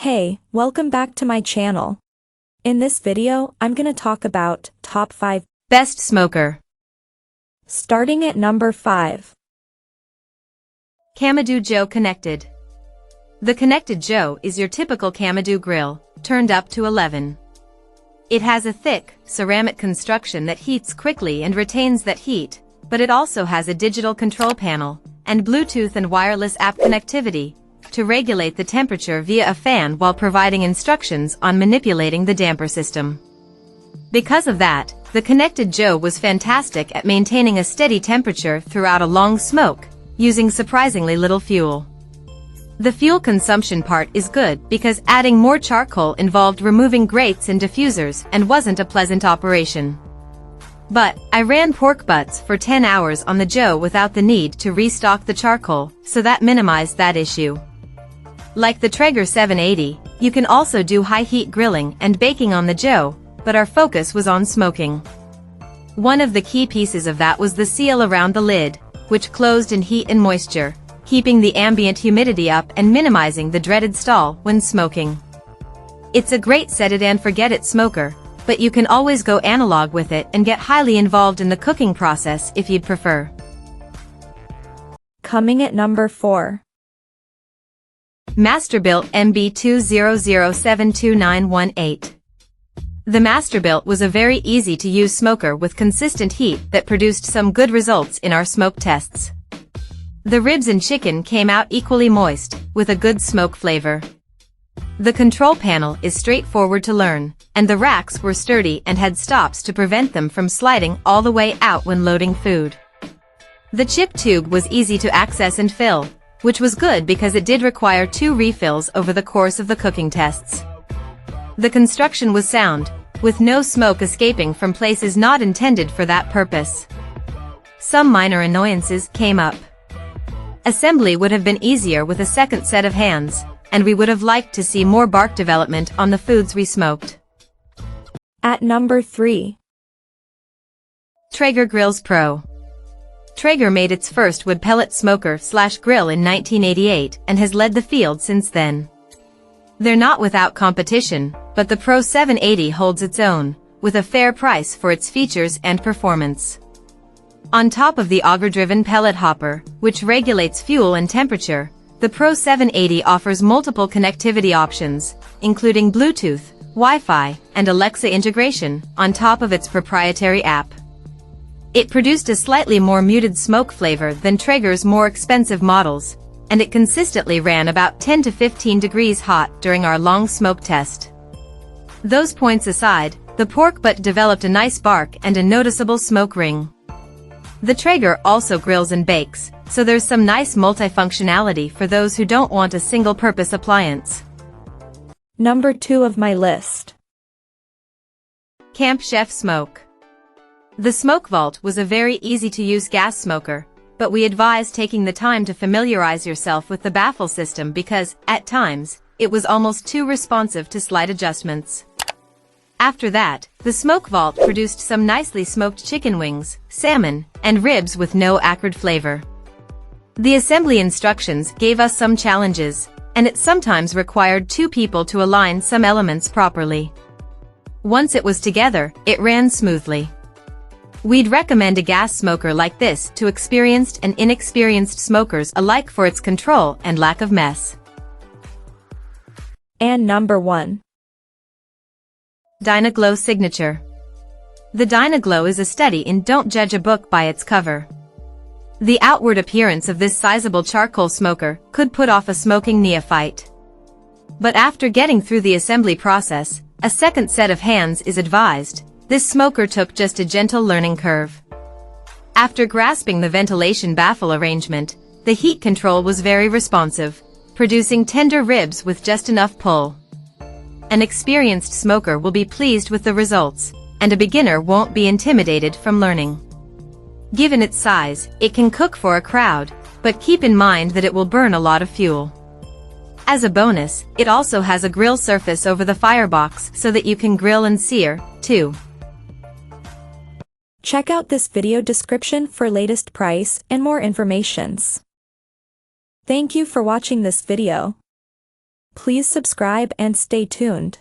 Hey, welcome back to my channel. In this video, I'm gonna talk about top 5 best smoker. Starting at number 5. Kamado Joe Konnected. The Konnected Joe is your typical Kamado grill, turned up to 11. It has a thick, ceramic construction that heats quickly and retains that heat, but it also has a digital control panel, and Bluetooth and wireless app connectivity, to regulate the temperature via a fan while providing instructions on manipulating the damper system. Because of that, the Konnected Joe was fantastic at maintaining a steady temperature throughout a long smoke, using surprisingly little fuel. The fuel consumption part is good because adding more charcoal involved removing grates and diffusers and wasn't a pleasant operation. But I ran pork butts for 10 hours on the Joe without the need to restock the charcoal, so that minimized that issue. Like the Traeger 780, you can also do high-heat grilling and baking on the Joe, but our focus was on smoking. One of the key pieces of that was the seal around the lid, which closed in heat and moisture, keeping the ambient humidity up and minimizing the dreaded stall when smoking. It's a great set-it-and-forget-it smoker, but you can always go analog with it and get highly involved in the cooking process if you'd prefer. Coming at number 4. Masterbuilt MB200729118. The Masterbuilt was a very easy-to-use smoker with consistent heat that produced some good results in our smoke tests. The ribs and chicken came out equally moist, with a good smoke flavor. The control panel is straightforward to learn, and the racks were sturdy and had stops to prevent them from sliding all the way out when loading food. The chip tube was easy to access and fill, which was good because it did require 2 refills over the course of the cooking tests. The construction was sound, with no smoke escaping from places not intended for that purpose. Some minor annoyances came up. Assembly would have been easier with a second set of hands, and we would have liked to see more bark development on the foods we smoked. At number 3. Traeger Grills Pro. Traeger made its first wood pellet smoker/grill in 1988 and has led the field since then. They're not without competition, but the Pro 780 holds its own, with a fair price for its features and performance. On top of the auger-driven pellet hopper, which regulates fuel and temperature, the Pro 780 offers multiple connectivity options, including Bluetooth, Wi-Fi, and Alexa integration, on top of its proprietary app. It produced a slightly more muted smoke flavor than Traeger's more expensive models, and it consistently ran about 10 to 15 degrees hot during our long smoke test. Those points aside, the pork butt developed a nice bark and a noticeable smoke ring. The Traeger also grills and bakes, so there's some nice multifunctionality for those who don't want a single-purpose appliance. Number 2 of my list. Camp Chef Smoke. The Smoke Vault was a very easy-to-use gas smoker, but we advise taking the time to familiarize yourself with the baffle system because, at times, it was almost too responsive to slight adjustments. After that, the Smoke Vault produced some nicely smoked chicken wings, salmon, and ribs with no acrid flavor. The assembly instructions gave us some challenges, and it sometimes required 2 people to align some elements properly. Once it was together, it ran smoothly. We'd recommend a gas smoker like this to experienced and inexperienced smokers alike for its control and lack of mess. And number 1. Dyna-Glo Signature. The Dyna-Glo is a study in don't judge a book by its cover. The outward appearance of this sizable charcoal smoker could put off a smoking neophyte. But after getting through the assembly process, a second set of hands is advised. This smoker took just a gentle learning curve. After grasping the ventilation baffle arrangement, the heat control was very responsive, producing tender ribs with just enough pull. An experienced smoker will be pleased with the results, and a beginner won't be intimidated from learning. Given its size, it can cook for a crowd, but keep in mind that it will burn a lot of fuel. As a bonus, it also has a grill surface over the firebox so that you can grill and sear, too. Check out this video description for latest price and more informations. Thank you for watching this video. Please subscribe and stay tuned.